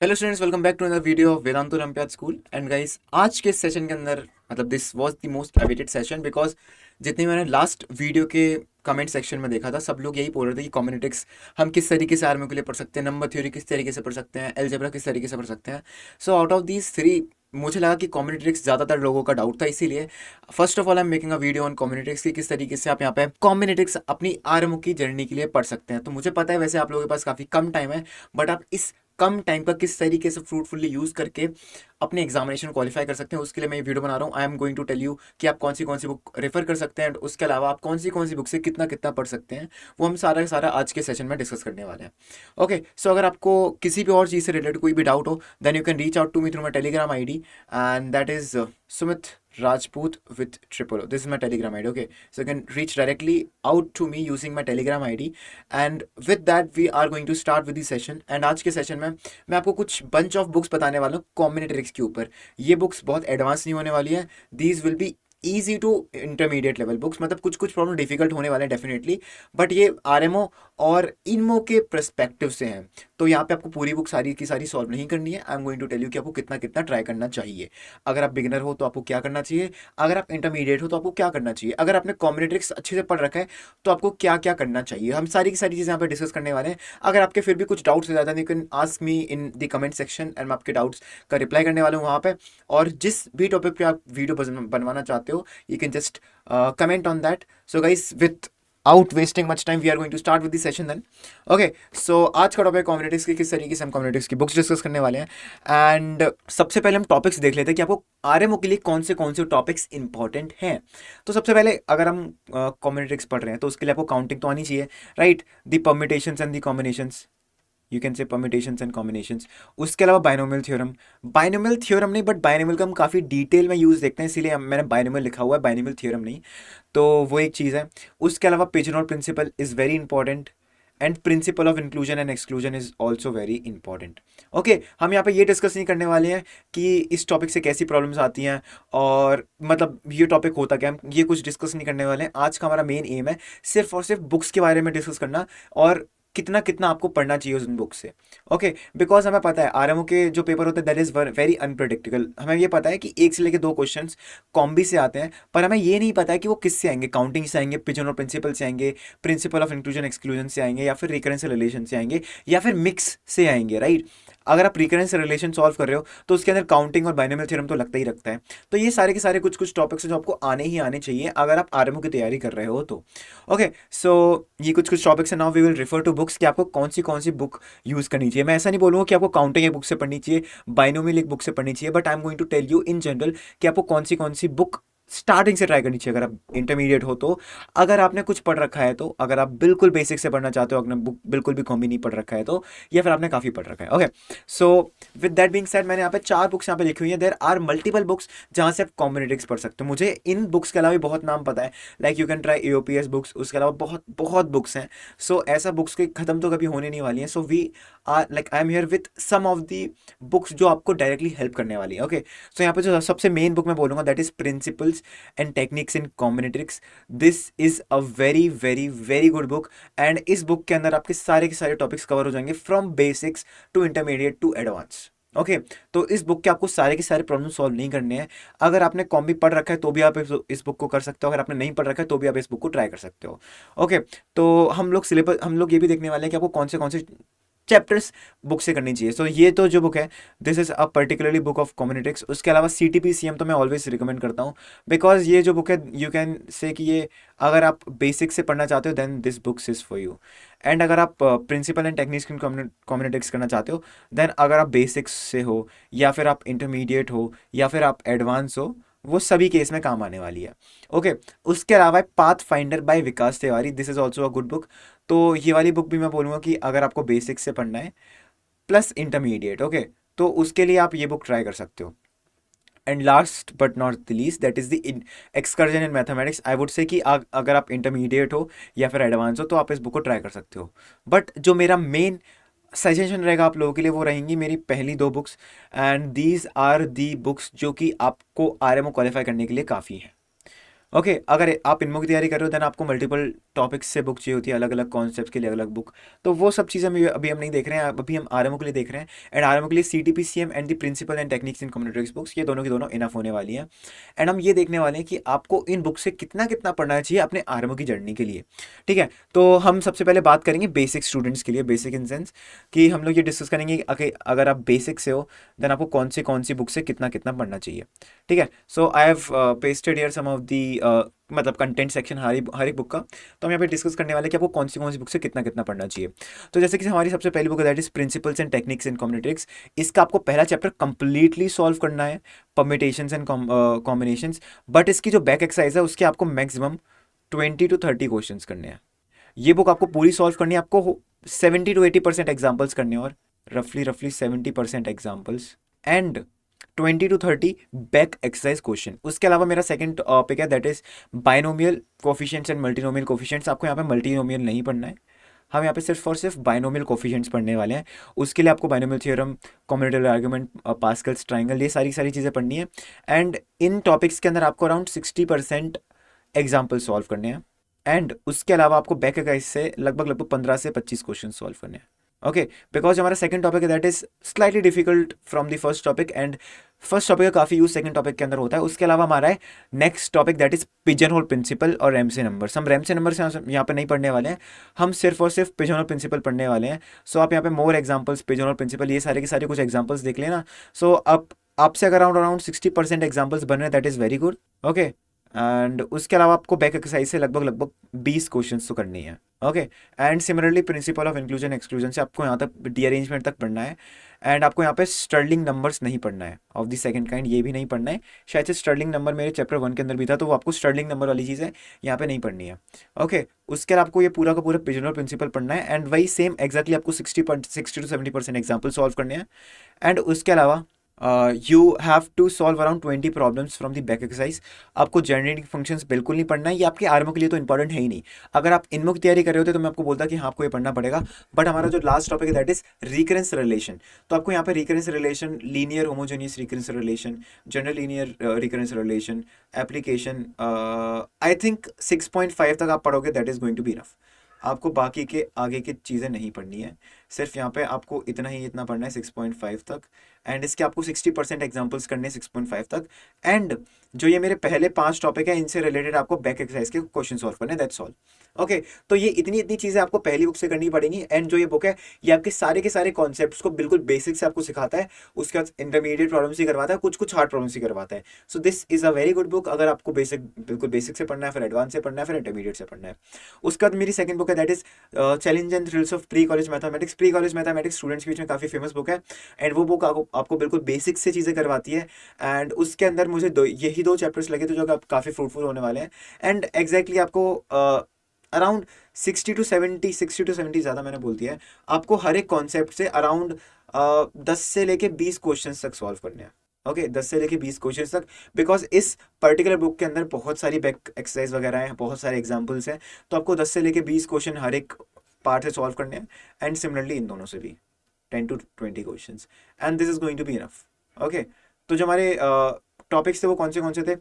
Hello students, welcome back to another video of Vedantu olympiad school. And guys, आज के session के अंदर मतलब this was the most awaited session because जितने मैंने लास्ट वीडियो के कमेंट सेक्शन में देखा था, सब लोग यही बोल रहे थे कि कॉम्बिनेटिक्स हम किस तरीके से आर्मी के लिए पढ़ सकते हैं, नंबर थ्योरी किस तरीके से पढ़ सकते हैं, अलजेब्रा किस तरीके से पढ़ सकते हैं। So out of these three मुझे लगा कि कॉम्बिनेटिक्स ज़्यादातर लोगों का डाउट था, इसीलिए first of all I am making a video on combinatorics की किस तरीके से आप यहाँ पे कॉम्बिनेटिक्स अपनी आर्म की जर्नी के लिए पढ़ सकते हैं। तो मुझे पता है वैसे आप लोगों के पास काफ़ी कम टाइम है, बट आप इस कम टाइम का किस तरीके से फ्रूटफुली यूज़ करके अपने एग्जामिनेशन क्वालिफाई कर सकते हैं, उसके लिए मैं ये वीडियो बना रहा हूँ। I am going to tell you कि आप कौन सी बुक रेफर कर सकते हैं एंड उसके अलावा आप कौन सी बुक से कितना कितना पढ़ सकते हैं, वो हम सारा का सारा आज के सेशन में डिस्कस करने वाले हैं। ओके, सो अगर आपको किसी भी और चीज़ से रिलेटेड कोई भी डाउट हो, then you can reach out to me through my Telegram I D, and that is Sumit Rajput with triple O. This is my Telegram ID. Okay, so you can reach directly out to me using my Telegram ID. And with that, we are going to start with the session. And आज के session में मैं आपको कुछ bunch of books बताने वाला हूँ combinatorics के ऊपर। ये बुक्स बहुत एडवांस नहीं होने वाली है। These will be easy to intermediate level books, मतलब कुछ कुछ प्रॉब्लम डिफिकल्ट होने वाले हैं डेफिनेटली, बट ये आरएमओ और इनमो के पर्सपेक्टिव से हैं। तो यहाँ पे आपको पूरी बुक सारी की सारी सॉल्व नहीं करनी है। I am going to tell you कि आपको कितना कितना ट्राई करना चाहिए। अगर आप बिगिनर हो तो आपको क्या करना चाहिए, अगर आप इंटरमीडिएट हो तो आपको क्या करना चाहिए, अगर आपने कॉम्बिनेट्रिक्स अच्छे से पढ़ रखा है तो आपको क्या क्या करना चाहिए, हम सारी की सारी चीज़ें यहाँ पे डिस्कस करने वाले हैं। अगर आपके फिर भी कुछ डाउट्स हो जाता है, you can ask me in the comment section and मैं आपके डाउट्स का रिप्लाई करने वाला हूँ वहाँ पे। और जिस भी टॉपिक पे आप वीडियो बनवाना चाहते हो, you can just comment on that. So guys, without wasting much time, we are going to start with the session then. Okay, so आज का टॉपिक कम्युनिटीज की किस तरीके से हम कम्युनिटीज की बुक्स डिस्कस करने वाले हैं। एंड सबसे पहले हम टॉपिक्स देख लेते हैं कि आपको आरएमओ के लिए कौन से टॉपिक्स इंपॉर्टेंट हैं। तो सबसे पहले अगर हम कम्युनिटीज पढ़ रहे हैं तो उसके लिए आपको काउंटिंग तो आनी चाहिए, right. The permutations and the combinations, you can say permutations and combinations. उसके अलावा बाइनोमियल थ्योरम नहीं, बट बाइनोमियल का हम काफ़ी डिटेल में यूज़ देखते हैं, इसीलिए मैंने बाइनोमियल लिखा हुआ है, बाइनोमियल थ्योरम नहीं। तो वो एक चीज़ है। उसके अलावा pigeonhole principle is very important, and principle of inclusion and exclusion is also very important. Okay, हम यहाँ पे ये डिस्कस नहीं करने वाले हैं कि इस टॉपिक से कैसी प्रॉब्लम्स आती हैं और मतलब ये टॉपिक होता क्या, हम ये कुछ डिस्कस नहीं करने वाले हैं। आज का हमारा मेन एम है सिर्फ और सिर्फ बुक्स के बारे में डिस्कस करना और कितना कितना आपको पढ़ना चाहिए उन बुक से। ओके, बिकॉज हमें पता है आरएमओ के जो पेपर होते हैं दैट इज वेरी अनप्रेडिक्टेबल। हमें ये पता है कि एक से लेकर दो क्वेश्चंस कॉम्बी से आते हैं, पर हमें ये नहीं पता है कि वो किससे आएंगे, काउंटिंग से आएंगे, पिजन और प्रिंसिपल से आएंगे, प्रिंसिपल ऑफ इंक्लूजन एक्सक्लूजन से आएंगे, या फिर रिकरेंस रिलेशन से आएंगे, या फिर मिक्स से आएंगे, राइट। अगर आप रिकरेंस रिलेशन सॉल्व कर रहे हो तो उसके अंदर काउंटिंग और बाइनोमियल थ्योरम तो लगता ही रखता है। तो ये सारे के सारे कुछ कुछ टॉपिक्स हैं जो आपको आने ही आने चाहिए अगर आप आरएमओ की तैयारी कर रहे हो तो। ओके, सो ये कुछ कुछ टॉपिक्स हैं। Now we will refer to books कि आपको कौन सी बुक यूज़ करनी चाहिए। मैं ऐसा नहीं बोलूँगा कि आपको काउंटिंग एक बुक से पढ़नी चाहिए, बाइनोमियल एक बुक से पढ़नी चाहिए, but I am going to tell you in general कि आपको कौन सी बुक स्टार्टिंग से ट्राई करनी चाहिए अगर आप इंटरमीडिएट हो तो। अगर आपने कुछ पढ़ रखा है तो, अगर आप बिल्कुल बेसिक से पढ़ना चाहते हो, अगर बुक बिल्कुल भी कॉम्बी नहीं पढ़ रखा है तो, या फिर आपने काफ़ी पढ़ रखा है। Okay, so with that being said, मैंने यहाँ पे 4 बुक्स यहाँ पे लिखी हुई है। देयर आर मल्टीपल बुक्स जहाँ से आप कॉम्बिनेटिक्स पढ़ सकते हो। मुझे इन बुक्स के अलावा भी बहुत नाम पता है, like you can try AoPS books, उसके अलावा बहुत बहुत बुक्स हैं। सो ऐसा बुक्स के खत्म तो कभी होने नहीं वाली हैं। So we are like I am here with some of the books जो आपको डायरेक्टली हेल्प करने वाली है। ओके, सो यहाँ पे जो सबसे मेन बुक मैं बोलूँगा that is principles and techniques in combinatorics. This is a very very very good book, and इस बुक के अंदर आपके सारे के सारे टॉपिक्स कवर हो जाएंगे from basics to intermediate to advance. Okay, तो इस बुक के आपको सारे के सारे प्रॉब्लम सॉल्व नहीं करने हैं। अगर आपने कॉम्बी पढ़ रखा है तो भी आप इस बुक को कर सकते हो, अगर आपने नहीं पढ़ रखा है तो भी आप इस बुक को ट्राई कर सकते हो। ओके, तो हम लोग ये भी देखने वाले हैं कि आपको कौन से चैप्टर्स बुक से करनी चाहिए। सो ये तो जो बुक है this is a particularly book of combinatorics. उसके अलावा CTP-CM तो मैं ऑलवेज रिकमेंड करता हूँ, बिकॉज ये जो बुक है यू कैन से कि ये अगर आप बेसिक से पढ़ना चाहते हो then this books is for you. And अगर आप principle and techniques in combinatorics करना चाहते हो, देन अगर आप बेसिक्स से हो, या फिर आप इंटरमीडिएट हो, या फिर आप एडवांस हो, वो सभी केस में काम आने वाली है। ओके, उसके अलावा pathfinder by Vikas Tiwari, this is also a good book. तो ये वाली बुक भी मैं बोलूँगा कि अगर आपको बेसिक से पढ़ना है प्लस इंटरमीडिएट, ओके, तो उसके लिए आप ये बुक ट्राई कर सकते हो। And last but not the least that is the excursion in mathematics. I would say कि अगर आप इंटरमीडिएट हो या फिर एडवांस हो तो आप इस बुक को ट्राई कर सकते हो। बट जो मेरा मेन सजेशन रहेगा आप लोगों के लिए वो रहेंगी मेरी पहली 2 books, and these are the books जो कि आपको आरएमओ क्वालिफाई करने के लिए काफ़ी हैं। ओके अगर आप इनमो की तैयारी कर रहे हो देन आपको मल्टीपल टॉपिक्स से बुक चाहिए होती है, अलग अलग कॉन्सेप्ट्स के लिए अलग अलग बुक। तो वो सब चीज़ें अभी हम नहीं देख रहे हैं, अभी हम आरएमओ के लिए देख रहे हैं। एंड आरएमओ के लिए CTPCM and the principle and techniques in combinatorics books, ये दोनों की दोनों इनफ होने वाली हैं। एंड हम ये देखने वाले हैं कि आपको इन बुक से कितना कितना पढ़ना चाहिए अपने आरएमओ की जर्नी के लिए। ठीक है, तो हम सबसे पहले बात करेंगे बेसिक स्टूडेंट्स के लिए। बेसिक इन सेंस कि हम लोग ये डिस्कस करेंगे कि अगर आप बेसिक से हो देन आपको कौन सी बुक से कितना कितना पढ़ना चाहिए। ठीक है, so I have pasted here some of the मतलब कंटेंट सेक्शन हर एक बुक का। तो हम यहाँ पे डिस्कस करने वाले हैं कि आपको कौन सी बुक से कितना कितना पढ़ना चाहिए। तो जैसे कि हमारी सबसे पहली बुक है that is principles and techniques in combinatorics. इसका आपको पहला चैप्टर कंप्लीटली सॉल्व करना है, परमिटेशंस एंड कॉम्बिनेशंस। बट इसकी जो बैक एक्सरसाइज है उसके आपको मैक्सिमम 20 to 30 क्वेश्चन करने हैं। ये बुक आपको पूरी सॉल्व करनी है, आपको 70 to 80% एग्जाम्पल्स करने हैं, और रफली 70% examples and 20 to 30 back exercise question. उसके अलावा मेरा सेकंड टॉपिक है that is binomial coefficients and multinomial coefficients. आपको यहाँ पे मल्टीनोमियल नहीं पढ़ना है, हम यहाँ पे सिर्फ और सिर्फ बाइनोमियल कोफिशिएंट्स पढ़ने वाले हैं। उसके लिए आपको binomial theorem, combinatorial argument, Pascal's triangle, ये सारी सारी चीज़ें पढ़नी है। एंड इन टॉपिक्स के अंदर आपको अराउंड 60% एग्जाम्पल सॉल्व करने हैं। एंड उसके अलावा आपको बैक एक्सरसाइज से लगभग 15 से 25 क्वेश्चन सॉल्व करने हैं। ओके, बिकॉज हमारा सेकंड टॉपिक है that is slightly difficult from the first topic, and first topic का काफ़ी यूज सेकंड टॉपिक के अंदर होता है। उसके अलावा हमारा है next topic that is pigeonhole principle और रैमसे नंबर्स। हम रैमसे नंबर्स यहाँ पे नहीं पढ़ने वाले हैं, हम सिर्फ और सिर्फ पिजन होल प्रिंसिपल पढ़ने वाले हैं। सो आप यहाँ पे more examples, pigeonhole principle, ये सारे के सारे कुछ एग्जाम्पल्स देख लेना। सो अब आपसे अगर अराउंड 60% एग्जाम्पल्स बन रहे हैं that is very good. Okay, and उसके अलावा आपको बैक एक्सरसाइज से लगभग 20 क्वेश्चन तो करनी है। Okay, and similarly principal of inclusion exclusion से आपको यहाँ तक डी-अरेंजमेंट तक पढ़ना है। एंड आपको यहाँ पे स्टर्लिंग नंबर्स नहीं पढ़ना है ऑफ द सेकंड काइंड, ये भी नहीं पढ़ना है। शायद से स्टर्लिंग नंबर मेरे चैप्टर 1 के अंदर भी था, तो वो आपको स्टर्लिंग नंबर वाली चीज़ है यहाँ पे नहीं पढ़नी है। ओके, उसके अलावा आपको ये पूरा का पूरा पिजन होल प्रिंसिपल पढ़ना है, एंड वही सेम एग्जैक्टली आपको 60 to 70% एग्जाम्पल सॉल्व करने हैं। एंड उसके अलावा you have to solve around 20 problems from the back exercise. आपको जनरेटिंग फंक्शंस बिल्कुल नहीं पढ़ना है, ये आपके आरएमओ के लिए तो इंपॉर्टेंट है ही नहीं। अगर आप इनमो की तैयारी कर रहे होते तो मैं आपको बोलता कि हाँ आपको ये पढ़ना पड़ेगा। बट हमारा जो लास्ट टॉपिक है दैट इज रिकरेंस रिलेशन, तो आपको यहाँ पे recurrence relation, linear homogeneous recurrence relation, general linear recurrence relation, application, I think 6.5 तक आप पढ़ोगे that is going to be enough. आपको बाकी के आगे की चीज़ें नहीं पढ़नी है, सिर्फ यहाँ पे आपको इतना पढ़ना है 6.5 तक। एंड इसके आपको 60% एग्जाम्पल्स करने हैं 6.5 तक। एंड जो ये मेरे पहले 5 टॉपिक है इनसे रिलेटेड आपको बैक एक्सरसाइज के क्वेश्चन सॉल्व करने, दैट्स ऑल। ओके, तो ये इतनी चीज़ें आपको पहली बुक से करनी पड़ेंगी। एंड जो ये बुक है ये आपके सारे के सारे कॉन्सेप्ट्स को बिल्कुल बेसिक से आपको सिखाता है, उसके बाद इंटरमीडिएट प्रॉब्लम्स ही करवाता है, कुछ हार्ड प्रॉब्लम्स ही करवाता है। So this is a very good book अगर आपको बिल्कुल बेसिक से पढ़ना है, फिर एडवांस से पढ़ना है, फिर इंटरमीडिएट से पढ़ना है। उसके बाद मेरी सेकंड बुक है that is challenge and thrills of pre college mathematics. Pre college mathematics students के बीच में काफ़ी फेमस बुक है, एंड वो बुक आपको बिल्कुल बेसिक से चीज़ें करवाती है। एंड उसके अंदर मुझे यही 2 चैप्टर्स लगे थे जो काफ़ी फ्रूटफुल होने वाले हैं। एंड एग्जैक्टली आपको अराउंड 60 to 70 ज़्यादा मैंने बोल दिया है, आपको हर एक कॉन्सेप्ट से अराउंड 10 से लेके 20 क्वेश्चन तक सॉल्व करने हैं। ओके, 10 से लेके 20 क्वेश्चन तक, बिकॉज इस पर्टिकुलर बुक के अंदर बहुत सारी बैक एक्सरसाइज वगैरह हैं, बहुत सारे एग्जाम्पल्स हैं, तो आपको 10 से लेके 20 क्वेश्चन हर एक पार्ट से सॉल्व करने हैं। एंड सिमिलरली इन दोनों से भी 10 to 20 question, and this is going to be enough. Okay, तो जो हमारे टॉपिक्स थे वो कौन से थे?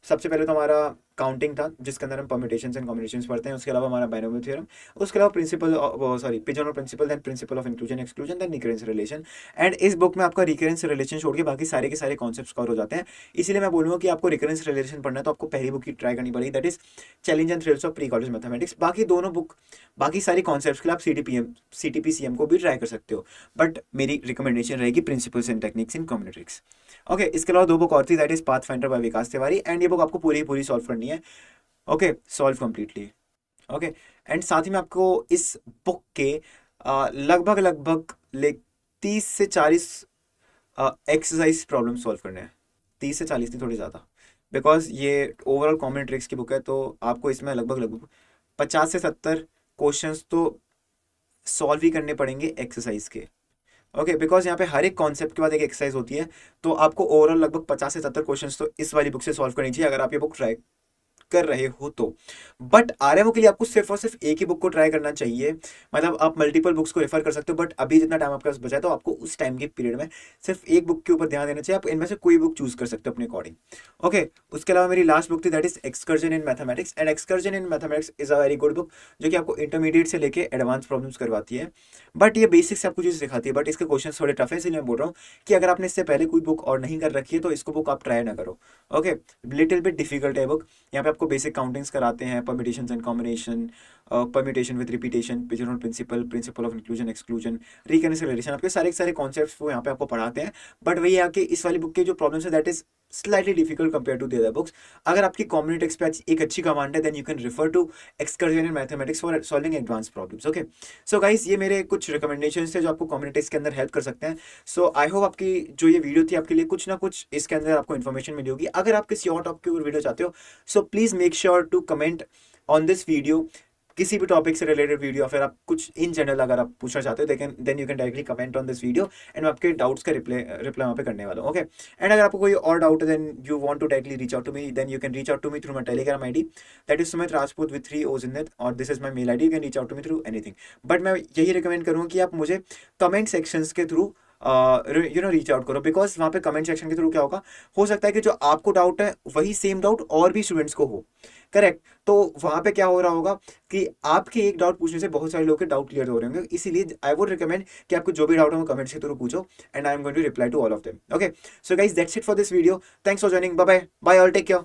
सबसे पहले तो हमारा काउंटिंग था जिसके अंदर हम परम्यूटेशंस एंड कॉम्बिनेशंस पढ़ते हैं। उसके अलावा हमारा बाइनोमियल थ्योरम, उसके अलावा pigeonhole principle, then principle of inclusion exclusion, then recurrence relation. And इस बुक में आपका रिकरेंस रिलेशन छोड़ के बाकी सारे के सारे कॉन्सेप्ट्स कवर हो जाते हैं। इसीलिए मैं बोलूँगा कि आपको रिकरेंस रिलेशन पढ़ना है तो आपको पहली बुक की ट्राई करनी पड़ेगी, that is challenge and thrills of pre college mathematics. बाकी दोनों बुक, बाकी सारी कॉन्सेप्ट्स के लिए आप CTPCM को भी ट्राई कर सकते हो, बट मेरी रिकमेंडेशन रहेगी principles and techniques in combinatorics. Okay, इसके अलावा 2 बुक और थी that is pathfinder by Vikas Tiwari, and ये बुक आपको पूरी सॉल्व करनी है। Okay, solve completely. Okay, and साथ ही में आपको इस बुक के लगभग 30 से 40 एक्सरसाइज प्रॉब्लम सॉल्व करने हैं। 30 से 40 नहीं, थोड़ी ज़्यादा, बिकॉज ये ओवरऑल कॉमन ट्रिक्स की बुक है, तो आपको इसमें लगभग 50 से 70 क्वेश्चंस तो सॉल्व ही करने पड़ेंगे एक्सरसाइज के। ओके, बिकॉज यहाँ पे हर एक कॉन्सेप्ट के बाद एक एक्सरसाइज होती है, तो आपको ओवरऑल लगभग 50 से 70 क्वेश्चंस तो इस वाली बुक से सॉल्व करनी चाहिए अगर आप ये बुक ट्राई कर रहे हो तो। बट आरएमओ के लिए आपको सिर्फ और सिर्फ एक ही बुक को ट्राई करना चाहिए। मतलब आप मल्टीपल बुक्स को रेफर कर सकते हो, बट अभी जितना टाइम आपके पास बचा है तो आपको उस टाइम के पीरियड में सिर्फ एक बुक के ऊपर ध्यान देना चाहिए। आप इनमें से कोई बुक चूज कर सकते हो अपने अकॉर्डिंग। ओके, उसके अलावा मेरी लास्ट बुक थी that is excursion in mathematics, and excursion in mathematics is a very good book जो कि आपको इंटरमीडिएट से लेके एडवांस प्रॉब्लम्स करवाती है। बट ये बेसिक से आपको चीज़ सिखाती है, बट इसके क्वेश्चन थोड़े टफ है, इसलिए मैं बोल रहा हूँ कि अगर आपने इससे पहले कोई बुक और नहीं कर रखी है तो इसको बुक आप ट्राई ना करो। ओके, लिटिल बिट डिफिकल्ट है बुक। यहाँ पे आपको बेसिक काउंटिंग्स कराते हैं, permutation and combination, permutation with repetition, pigeonhole principle, principle of inclusion exclusion, recurrence relation, आपके सारे सारे कॉन्सेप्ट्स वो यहाँ पे आपको पढ़ाते हैं। बट वही आके इस वाली बुक के जो प्रॉब्लम्स है that is slightly difficult compared to the other books. अगर आपकी कॉम्बिनेटिव एक्सपेक्ट एक अच्छी कमांड है, then you can refer to excursion in mathematics for solving advanced problems. Okay, so guys ये मेरे कुछ recommendations थे जो आपको कॉम्बिनेटिव्स के अंदर हेल्प कर सकते हैं। So I hope आपकी जो ये वीडियो थी आपके लिए कुछ ना कुछ इसके अंदर आपको इन्फॉर्मेशन मिली होगी। अगर आप किसी और टॉपिक के ऊपर वीडियो चाहते हो, so please make sure to comment on this video, किसी भी टॉपिक से रिलेटेड वीडियो, फिर आप कुछ इन जनरल अगर आप पूछना चाहते हो then you can directly comment on this video, and मैं आपके डाउट्स का रिप्लाई वहाँ पे करने वाला हूँ। ओके, एंड अगर आपको कोई और डाउट है then you want to directly reach out to me, then you can reach out to me through my Telegram I D that is Sumit Rajput with 3 O's in it, और this is my mail I D, you can reach out to me through anything. But मैं यही recommend करूँगा कि आप मुझे comment sections के थ्रू reach out करो, बिकॉज वहाँ पे कमेंट सेक्शन के थ्रू क्या होगा, हो सकता है कि जो आपको डाउट है वही सेम डाउट और भी स्टूडेंट्स को हो। करेक्ट, तो वहाँ पे क्या हो रहा होगा कि आपके एक डाउट पूछने से बहुत सारे लोगों के डाउट क्लियर हो रहे होंगे। इसीलिए आई वुड रिकमेंड कि आपको जो भी डाउट हो वो कमेंट्स के थ्रू पूछो, and I am going to reply to all of them. Okay, so guys that's it for this video, thanks for joining, bye bye bye all, take care.